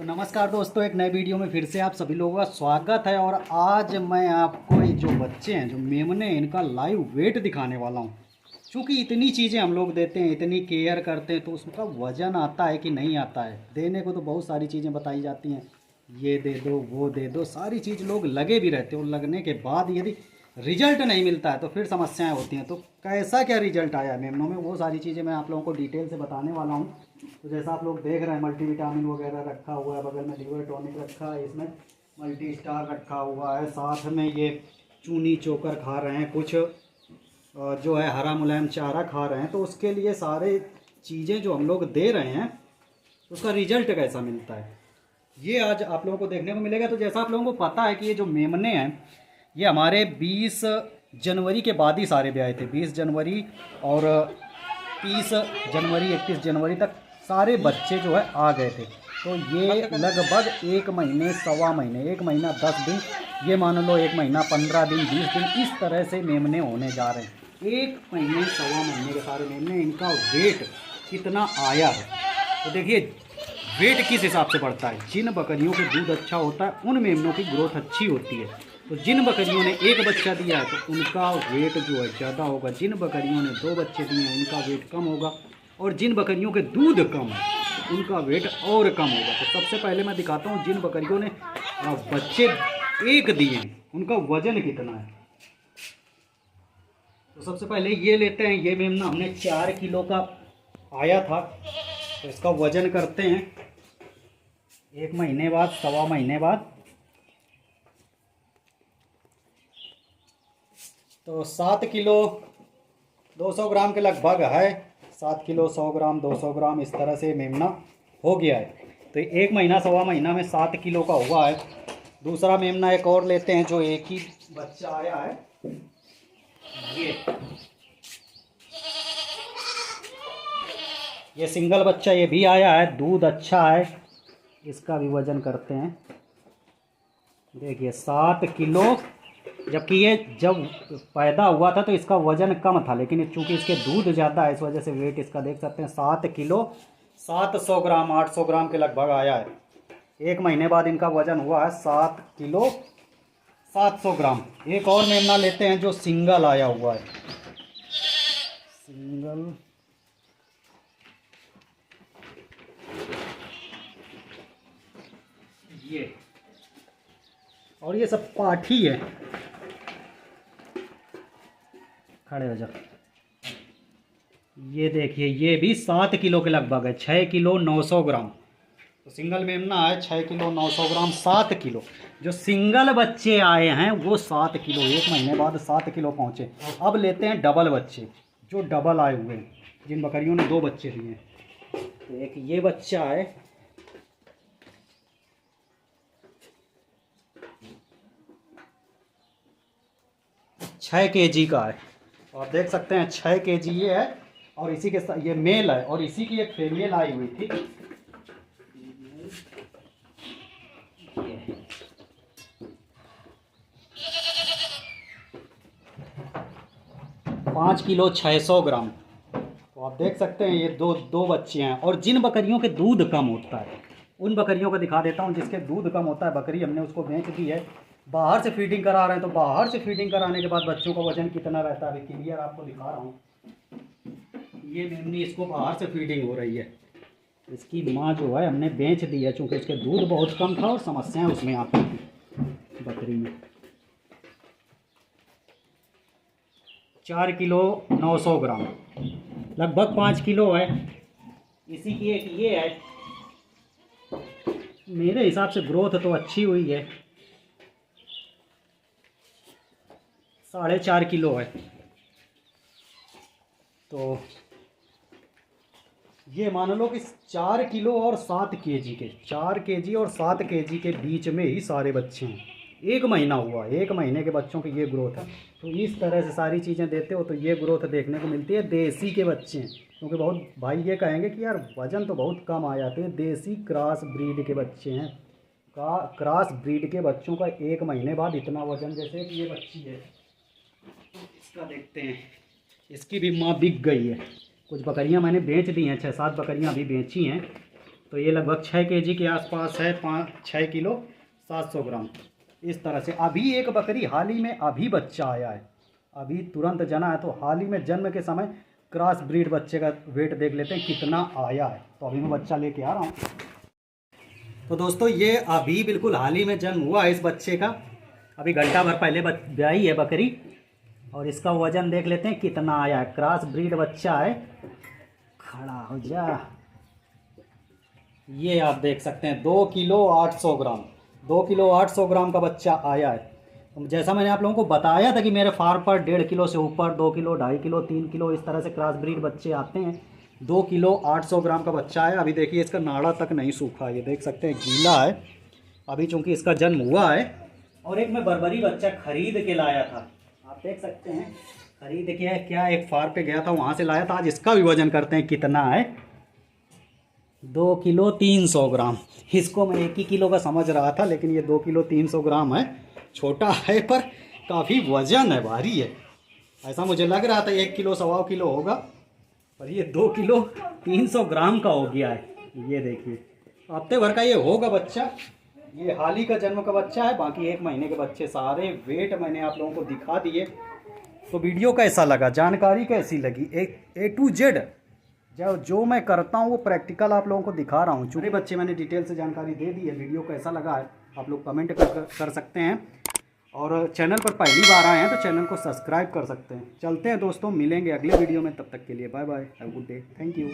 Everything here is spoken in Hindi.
तो नमस्कार दोस्तों, एक नए वीडियो में फिर से आप सभी लोगों का स्वागत है। और आज मैं आपको ये जो बच्चे हैं, जो मेमने हैं, इनका लाइव वेट दिखाने वाला हूँ। क्योंकि इतनी चीज़ें हम लोग देते हैं, इतनी केयर करते हैं, तो उसका वज़न आता है कि नहीं आता है। देने को तो बहुत सारी चीज़ें बताई जाती हैं, ये दे दो वो दे दो, सारी चीज़ लोग लगे भी रहते हैं। और लगने के बाद यदि रिजल्ट नहीं मिलता है तो फिर समस्याएं होती हैं। तो कैसा क्या रिजल्ट आया है मेमनों में, वो सारी चीज़ें मैं आप लोगों को डिटेल से बताने वाला हूँ। तो जैसा आप लोग देख रहे हैं, मल्टीविटामिन वगैरह रखा हुआ है, बगल में लीवर टॉनिक रखा है, इसमें मल्टी स्टार रखा हुआ है, साथ में ये चूनी चोकर खा रहे हैं, कुछ जो है हरा मुलायम चारा खा रहे हैं। तो उसके लिए सारे चीज़ें जो हम लोग दे रहे हैं, उसका रिजल्ट कैसा मिलता है, ये आज आप लोगों को देखने को मिलेगा। तो जैसा आप लोगों को पता है कि ये जो मेमने हैं, ये हमारे 20 जनवरी के बाद ही सारे ब्याह थे। 20 जनवरी और 30 जनवरी 31 जनवरी तक सारे बच्चे जो है आ गए थे। तो ये लगभग 1 महीने सवा महीने, 1 महीना 10 दिन, ये मान लो 1 महीना 15 दिन 20 दिन, इस तरह से मेमने होने जा रहे हैं। 1 महीने सवा महीने के सारे मेमने, इनका वेट कितना आया है तो देखिए। वेट किस हिसाब से बढ़ता है, जिन बकरियों के दूध अच्छा होता है उन मेमनों की ग्रोथ अच्छी होती है। तो जिन बकरियों ने 1 बच्चा दिया है तो उनका वेट जो है ज़्यादा होगा, जिन बकरियों ने 2 बच्चे दिए हैं उनका वेट कम होगा, और जिन बकरियों के दूध कम है उनका वेट और कम होगा। तो सबसे पहले मैं दिखाता हूँ जिन बकरियों ने बच्चे 1 दिए हैं उनका वज़न कितना है। तो सबसे पहले ये लेते हैं, ये मेमना हमने 4 किलो का आया था, तो इसका वज़न करते हैं 1 महीने बाद सवा महीने बाद। तो 7 किलो 200 ग्राम के लगभग है, 7 किलो 100 ग्राम 200 ग्राम इस तरह से मेमना हो गया है। तो 1 महीना सवा महीना में 7 किलो का हुआ है। दूसरा मेमना एक और लेते हैं जो एक ही बच्चा आया है, ये सिंगल बच्चा ये भी आया है, दूध अच्छा है, इसका भी वज़न करते हैं। देखिए 7 किलो, जबकि ये जब पैदा हुआ था तो इसका वज़न कम था, लेकिन चूंकि इसके दूध ज़्यादा है इस वजह से वेट इसका देख सकते हैं 7 किलो 700 ग्राम 800 ग्राम के लगभग आया है। 1 महीने बाद इनका वज़न हुआ है 7 किलो 700 ग्राम। एक और मेमना लेते हैं जो सिंगल आया हुआ है, सिंगल ये, और ये सब पाठी है, खड़े हो जाओ। ये देखिए ये भी 7 किलो के लगभग है, 6 किलो 900 ग्राम। तो सिंगल मेमना है 6 किलो 900 ग्राम, 7 किलो। जो सिंगल बच्चे आए हैं वो 7 किलो, 1 महीने बाद 7 किलो पहुँचे। अब लेते हैं डबल बच्चे, जो डबल आए हुए हैं, जिन बकरियों ने 2 बच्चे दिए हैं। तो एक ये बच्चा है, छः केजी का है, और देख सकते हैं 6 केजी ये है। और इसी के साथ ये मेल है, और इसी की एक फीमेल आई हुई थी, 5 किलो 600 ग्राम। तो आप देख सकते हैं ये दो बच्चे हैं। और जिन बकरियों के दूध कम होता है उन बकरियों को दिखा देता हूँ। जिसके दूध कम होता है बकरी, हमने उसको बेच दी है, बाहर से फीडिंग करा रहे हैं। तो बाहर से फीडिंग कराने के बाद बच्चों का वजन कितना रहता है, अभी क्लियर आपको दिखा रहा हूँ। ये मेमनी, इसको बाहर से फीडिंग हो रही है, इसकी माँ जो है हमने बेच दी है, चूँकि उसके दूध बहुत कम था और समस्याएं उसमें आती थी बकरी में। 4 किलो 900 ग्राम, लगभग 5 किलो है। इसी की एक ये है, मेरे हिसाब से ग्रोथ तो अच्छी हुई है, 4.5 किलो है। तो ये मान लो कि 4 किलो और 7 केजी के, 4 केजी और 7 केजी के बीच में ही सारे बच्चे हैं। 1 महीना हुआ, 1 महीने के बच्चों की ये ग्रोथ है। तो इस तरह से सारी चीज़ें देते हो तो ये ग्रोथ देखने को मिलती है। देसी के बच्चे हैं, क्योंकि बहुत भाई ये कहेंगे कि यार वज़न तो बहुत कम आ जाते हैं। देसी क्रॉस ब्रीड के बच्चे हैं, क्रॉस ब्रीड के बच्चों का 1 महीने बाद इतना वज़न, जैसे कि ये बच्ची है, इसका देखते हैं, इसकी भी माँ बिक गई है। कुछ बकरियां मैंने बेच दी हैं, 6-7 बकरियां अभी बेची हैं। तो ये लगभग 6 kg के आसपास है, 6 किलो 700 ग्राम इस तरह से। अभी एक बकरी हाल ही में अभी बच्चा आया है, अभी तुरंत जना है, तो हाल ही में जन्म के समय क्रॉस ब्रीड बच्चे का वेट देख लेते हैं कितना आया है। तो अभी मैं बच्चा लेके आ रहा हूँ। तो दोस्तों ये अभी बिल्कुल हाल ही में जन्म हुआ है इस बच्चे का, अभी घंटा भर पहले ब्याही है बकरी, और इसका वजन देख लेते हैं कितना आया है। क्रॉस ब्रीड बच्चा है, खड़ा हो जा। ये आप देख सकते हैं 2 किलो 800 ग्राम, 2 किलो 800 ग्राम का बच्चा आया है। जैसा मैंने आप लोगों को बताया था कि मेरे फार्म पर 1.5 किलो से ऊपर 2 किलो 2.5 किलो 3 किलो इस तरह से क्रॉस ब्रीड बच्चे आते हैं। 2 किलो 800 ग्राम का बच्चा है। अभी देखिए इसका नाड़ा तक नहीं सूखा, ये देख सकते हैं गीला है अभी, चूँकि इसका जन्म हुआ है। और एक मैं बर्बरी बच्चा खरीद के लाया था, आप देख सकते हैं, खरीद के क्या एक फार्म पे गया था, वहाँ से लाया था। आज इसका भी वजन करते हैं कितना है, 2 किलो 300 ग्राम। इसको मैं 1 ही किलो का समझ रहा था, लेकिन ये 2 किलो 300 ग्राम है। छोटा है पर काफ़ी वजन है, भारी है, ऐसा मुझे लग रहा था 1 किलो 1.25 किलो होगा, पर ये 2 किलो 300 ग्राम का हो गया है। ये देखिए हफ्ते भर का ये होगा बच्चा। ये हाल ही का जन्म का बच्चा है, बाकी 1 महीने के बच्चे सारे वेट मैंने आप लोगों को दिखा दिए। तो वीडियो कैसा लगा, जानकारी कैसी लगी, A to Z जो मैं करता हूँ वो प्रैक्टिकल आप लोगों को दिखा रहा हूँ। छोटे बच्चे मैंने डिटेल से जानकारी दे दी है। वीडियो कैसा लगा है आप लोग कमेंट कर सकते हैं, और चैनल पर पहली बार आए हैं तो चैनल को सब्सक्राइब कर सकते हैं। चलते हैं दोस्तों, मिलेंगे अगले वीडियो में, तब तक के लिए bye bye, have a good day, thank you.